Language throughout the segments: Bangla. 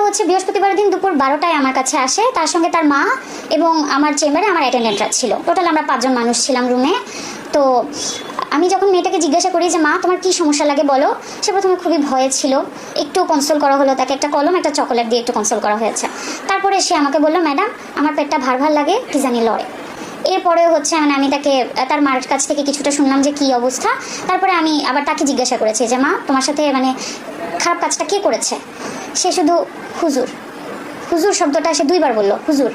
হচ্ছে বৃহস্পতিবার দিন দুপুর 12টায় আমার কাছে আসে, তার সঙ্গে তার মা এবং আমার চেম্বারে আমার অ্যাটেন্ডেন্টরা ছিল। টোটাল আমরা 5 জন মানুষ ছিলাম রুমে। তো আমি যখন মেয়েটাকে জিজ্ঞাসা করি যে মা তোমার কি সমস্যা লাগে বলো, সে প্রথমে খুবই ভয়ে ছিল। একটু কনসোল করা হলো, তাকে একটা কলম একটা চকোলেট দিয়ে একটু কনসোল করা হয়েছে। তারপরে সে আমাকে বললো ম্যাডাম আমার পেটটা ভার ভার লাগে, কি জানি লড়ে। এরপরে হচ্ছে মানে আমি তাকে তার মার কাছ থেকে কিছুটা শুনলাম যে কী অবস্থা। তারপরে আমি আবার তাকে জিজ্ঞাসা করেছি যে মা তোমার সাথে মানে খারাপ কাজটা কে করেছে। সে শুধু হুজুর হুজুর শব্দটা সে 2বার বললো, হুজুর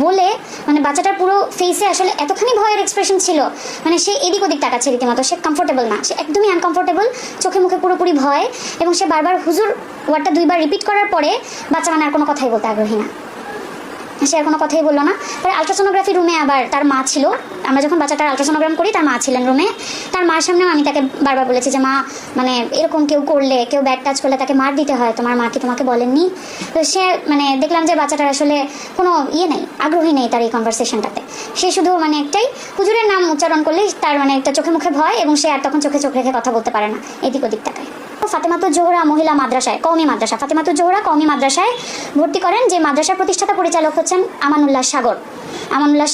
বলে মানে বাচ্চাটার পুরো ফেসে আসলে এতখানি ভয়ের এক্সপ্রেশন ছিল, মানে সে এদিক ওদিক তাকাচ্ছে রীতিমতো। সে কমফোর্টেবল না, সে একদমই আনকমফোর্টেবল, চোখে মুখে পুরোপুরি ভয়। এবং সে বারবার হুজুর ওয়ার্ডটা 2বার রিপিট করার পরে বাচ্চা মানে আর কোনো কথাই বলতে আগ্রহী না, সে আর কোনো কথাই বললো না। পরে আলট্রাসোনোগ্রাফি রুমে আবার তার মা ছিল। আমরা যখন বাচ্চাটার আলট্রাসোনোগ্রাম করি তার মা ছিলেন রুমে। তার মার সামনেও আমি তাকে বারবার বলেছি যে মা মানে এরকম কেউ করলে, কেউ ব্যাড টাচ করলে তাকে মার দিতে হয়, তোমার মা কি তোমাকে বলেননি? তো সে মানে দেখলাম যে বাচ্চাটার আসলে কোনো নেই, আগ্রহী নেই তার এই কনভারসেশনটাতে। সে শুধু মানে একটাই হুজুরের নাম উচ্চারণ করলেই তার মানে একটা চোখে মুখে ভয়, এবং সে আর তখন চোখে চোখ রেখে কথা বলতে পারে না, এদিক ওদিক তাকায়। ফাতেমাতুজ জোহরা মহিলা মাদ্রাসায়, কওমি মাদ্রাসা, ফাতেমাতুজ জোহরা কওমি মাদ্রাসায় ভর্তি করেন। যে মাদ্রাসার প্রতিষ্ঠাতা পরিচালক হচ্ছেন আমানুল্লাহ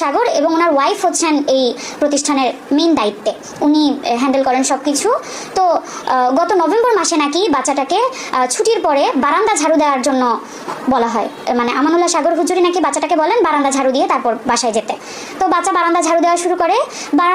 সাগর, এবং ওনার ওয়াইফ হচ্ছেন এই প্রতিষ্ঠানের মেইন দায়িত্বে, উনি হ্যান্ডেল করেন সব কিছু। তো গত নভেম্বর মাসে নাকি বাচ্চাটাকে ছুটির পরে বারান্দা ঝাড়ু দেওয়ার জন্য বলা হয়। মানে আমানুল্লাহ সাগর হুজুরি নাকি বাচ্চাটাকে বলেন বারান্দা ঝাড়ু দিয়ে তারপর বাসায় যেতে। তো বাচ্চা বারান্দা ঝাড়ু দেওয়া শুরু করে।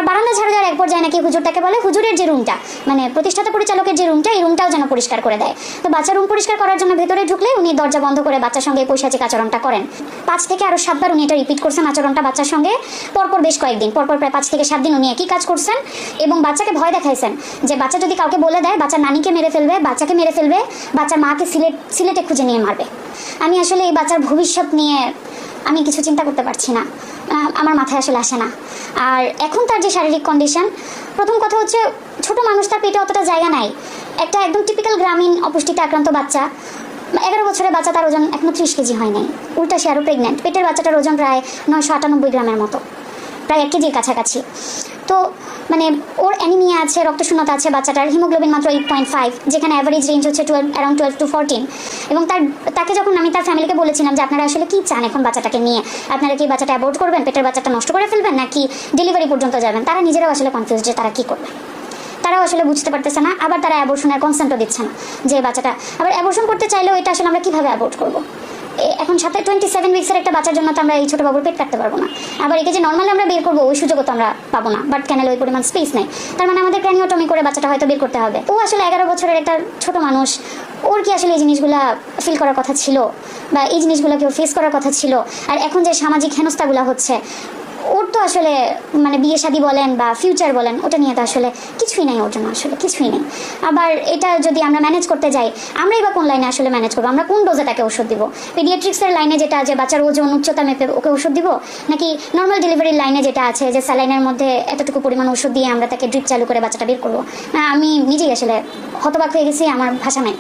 বারান্দা ঝাড়ু দেওয়ার এক পর্যায়ে নাকি হুজুরটাকে বলে হুজুরের যে রুমটা, মানে প্রতিষ্ঠাতা পরিচালকের যে রুমটা, এই রুমটাও যেন পরিষ্কার করে দেয়। তো বাচ্চা রুম পরিষ্কার করার জন্য ভেতরে ঢুকলে উনি দরজা বন্ধ করে বাচ্চার সঙ্গে পৈশাচিক আচরণটা করেন। 5 থেকে আরও 7 বার উনি এটা রিপিট করছেন আচরণটা বাচ্চার সঙ্গে, পরপর বেশ কয়েকদিন, পরপর প্রায় 5 থেকে 7 দিন উনি একই কাজ করছেন। এবং বাচ্চাকে ভয় দেখাইছেন যে বাচ্চা যদি কাউকে বলে দেয় বাচ্চার নানিকে মেরে ফেলবে, বাচ্চাকে মেরে ফেলবে, বাচ্চার মাকে সিলেটে খুঁজে নিয়ে মারবে। আমি আসলে এই বাচ্চার ভবিষ্যৎ নিয়ে আমি কিছু চিন্তা করতে পারছি না, আমার মাথায় আসলে আসে না। আর এখন তার যে শারীরিক কন্ডিশন, প্রথম কথা হচ্ছে ছোট মানুষ, তার পেটে অতটা জায়গা নাই। একটা একদম টিপিক্যাল গ্রামীণ অপুষ্টিতে আক্রান্ত বাচ্চা, 11 বছরের বাচ্চা, তার ওজন এখনো 30 কেজি হয় নাই, উল্টা সে আরও প্রেগনেন্ট। পেটের বাচ্চাটার ওজন প্রায় 998 গ্রামের মতো, প্রায় 1 কেজির কাছাকাছি। তো মানে ওর অ্যানিমিয়া আছে, রক্তশূন্যতা আছে বাচ্চাটার, হিমোগ্লোবিন মাত্র 8.5, যেখানে অ্যাভারেজ রেঞ্জ হচ্ছে অ্যারাউন্ড 12 to 14। এবং তাকে যখন আমি তার ফ্যামিলিকে বলেছিলাম যে আপনারা আসলে কী চান এখন বাচ্চাটাকে নিয়ে, আপনারা কি বাচ্চাটা অ্যাবর্ট করবেন, পেটের বাচ্চাটা নষ্ট করে ফেলবেন, নাকি ডেলিভারি পর্যন্ত যাবেন, তারা নিজেরাও আসলে কনফিউজ যে তারা কী করবে। তারাও আসলে বুঝতে পারতেছে না, আবার তারা অ্যাবর্শনের কনসেন্টও দিচ্ছে না। যে বাচ্চাটা আবার অ্যাবর্শন করতে চাইলেও এটা আসলে আমরা কীভাবে অ্যাবর্ট করবো? এখন সাথে 27 উইক্সের একটা বাচ্চার জন্য তো আমরা এই ছোটো বাবুর পেট কাটতে পারবো না। আবার একে যে নর্মালি আমরা বের করবো ওই সুযোগও তো আমরা পাবো না, বাট ক্যানেলে ওই পরিমাণ স্পেস নেই। তার মানে আমাদের ক্র্যানিওটমি করে বাচ্চাটা হয়তো বের করতে হবে। ও আসলে 11 বছরের একটা ছোট মানুষ, ওর কি আসলে এই জিনিসগুলা ফিল করার কথা ছিল, বা এই জিনিসগুলোকে ওর ফেস করার কথা ছিল? আর এখন যে সামাজিক হেনস্থাগুলো হচ্ছে, ওর তো আসলে মানে বিয়ে শাদী বলেন বা ফিউচার বলেন, ওটা নিয়ে তো আসলে কিছুই নেই ওর জন্য, আসলে কিছুই নেই। আবার এটা যদি আমরা ম্যানেজ করতে যাই, আমরাই বা কোন লাইনে আসলে ম্যানেজ করবো? আমরা কোন ডোজে তাকে ওষুধ দিব? পিডিয়াট্রিক্সের লাইনে যেটা যে বাচ্চার ওজন উচ্চতা মেপে ওকে ওষুধ দিব, নাকি নর্মাল ডেলিভারির লাইনে যেটা আছে যে স্যালাইনের মধ্যে এতটুকু পরিমাণ ওষুধ দিয়ে আমরা তাকে ড্রিপ চালু করে বাচ্চাটা বের করবো? আমি নিজেই আসলে হতবাক হয়ে গেছি, আমার ভাষা নাই।